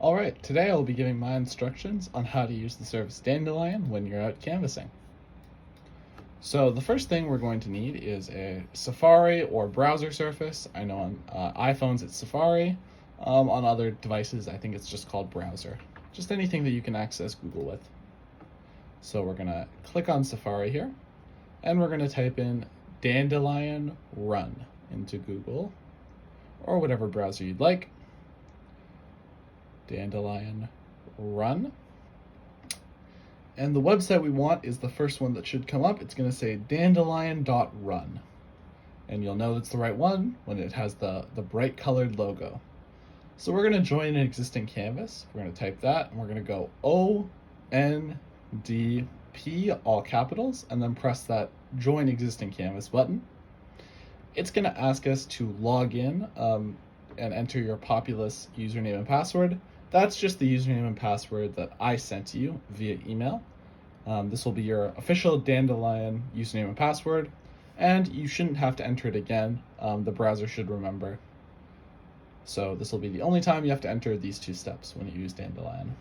Alright, today I'll be giving my instructions on how to use the service Dandelion when you're out canvassing. So the first thing we're going to need is a Safari or browser surface. I know on iPhones it's Safari. On other devices I think it's just called browser. Just anything that you can access Google with. So we're going to click on Safari here, and we're going to type in Dandelion Run into Google, or whatever browser you'd like. Dandelion Run. And the website we want is the first one that should come up. It's going to say dandelion.run. And you'll know it's the right one when it has the bright colored logo. So we're going to join an existing canvas. We're going to type that, and we're going to go ONDP, all capitals, and then press that Join Existing Canvas button. It's going to ask us to log in and enter your Populous username and password. That's just the username and password that I sent to you via email. This will be your official Dandelion username and password, and you shouldn't have to enter it again. The browser should remember. So this will be the only time you have to enter these two steps when you use Dandelion.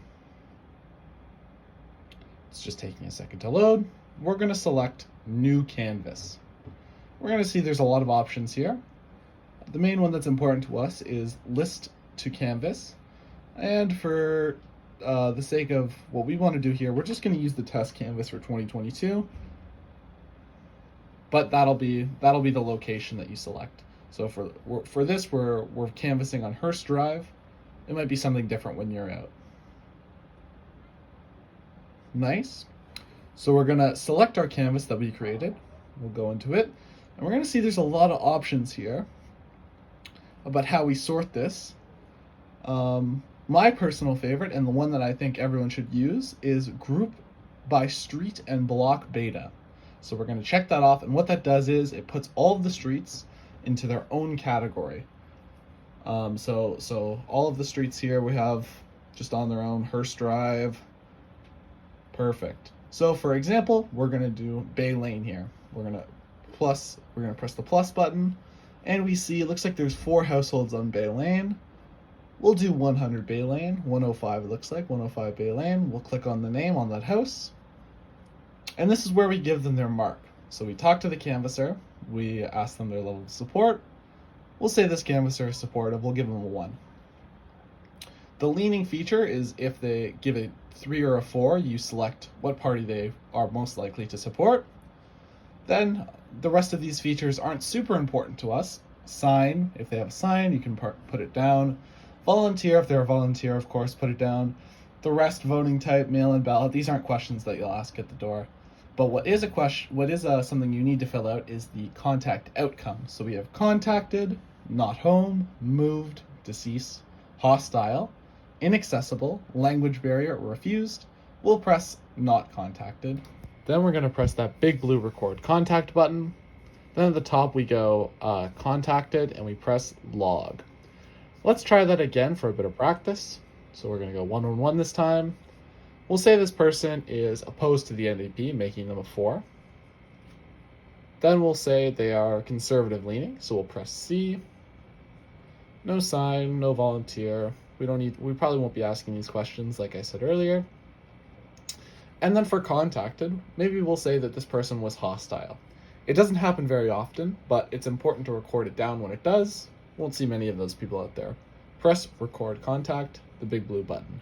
It's just taking a second to load. We're going to select New Canvas. We're going to see there's a lot of options here. The main one that's important to us is List to Canvas. And for the sake of what we want to do here, we're just going to use the test canvas for 2022. But that'll be the location that you select. So for this, we're canvassing on Hearst Drive. It might be something different when you're out. Nice. So we're going to select our canvas that we created. We'll go into it, and we're going to see there's a lot of options here about how we sort this. My personal favorite, and the one that I think everyone should use, is Group by Street and Block Beta. So we're going to check that off, and what that does is it puts all of the streets into their own category. So all of the streets here we have just on their own. Hearst Drive. Perfect. So for example, we're going to do Bay Lane here. We're going to press the plus button, and we see it looks like there's 4 households on Bay Lane. We'll do 100 Bay Lane, 105 it looks like, 105 Bay Lane. We'll click on the name on that house. And this is where we give them their mark. So we talk to the canvasser, we ask them their level of support. We'll say this canvasser is supportive, we'll give them a 1. The leaning feature is if they give a 3 or a 4, you select what party they are most likely to support. Then the rest of these features aren't super important to us. Sign, if they have a sign, you can put it down. Volunteer, if they're a volunteer, of course, put it down. The rest, voting type, mail-in ballot, these aren't questions that you'll ask at the door. But what is something you need to fill out is the contact outcome. So we have contacted, not home, moved, deceased, hostile, inaccessible, language barrier, or refused. We'll press not contacted. Then we're going to press that big blue record contact button. Then at the top we go contacted, and we press log. Let's try that again for a bit of practice. So we're going to go 111 this time. We'll say this person is opposed to the NDP, making them a 4. Then we'll say they are conservative leaning, so we'll press C. No sign, no volunteer. We probably won't be asking these questions like I said earlier. And then for contacted, maybe we'll say that this person was hostile. It doesn't happen very often, but it's important to record it down when it does. Won't see many of those people out there. Press record contact, the big blue button.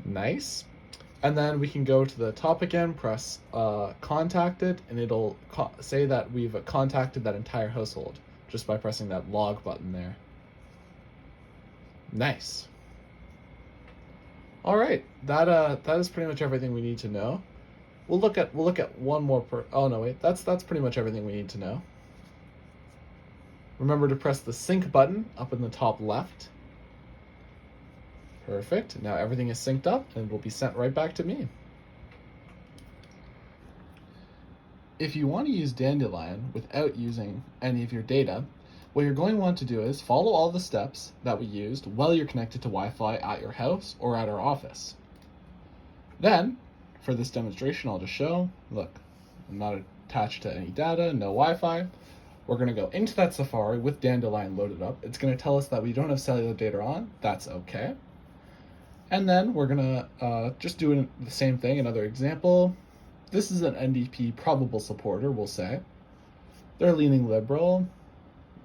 Nice. And then we can go to the top again, press contacted, and it'll say that we've contacted that entire household just by pressing that log button there. Nice. All right, that is pretty much everything we need to know. We'll look at one more oh no, wait, that's pretty much everything we need to know. Remember to press the sync button up in the top left. Perfect. Now everything is synced up and will be sent right back to me. If you want to use Dandelion without using any of your data, what you're going to want to do is follow all the steps that we used while you're connected to Wi-Fi at your house or at our office. Then, for this demonstration, I'll just show, look, I'm not attached to any data, no Wi-Fi. We're going to go into that Safari with Dandelion loaded up. It's going to tell us that we don't have cellular data on. That's okay. And then we're going to just do the same thing, another example. This is an NDP probable supporter, we'll say. They're leaning liberal.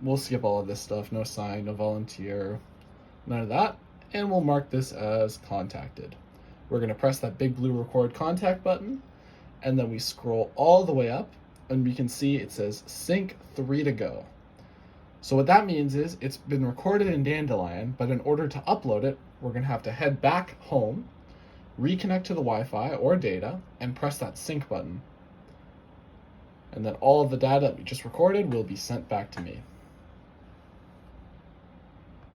We'll skip all of this stuff, no sign, no volunteer, none of that. And we'll mark this as contacted. We're going to press that big blue record contact button, and then we scroll all the way up, and we can see it says sync 3 to go. So what that means is it's been recorded in Dandelion, but in order to upload it, we're going to have to head back home, reconnect to the Wi-Fi or data, and press that sync button. And then all of the data that we just recorded will be sent back to me.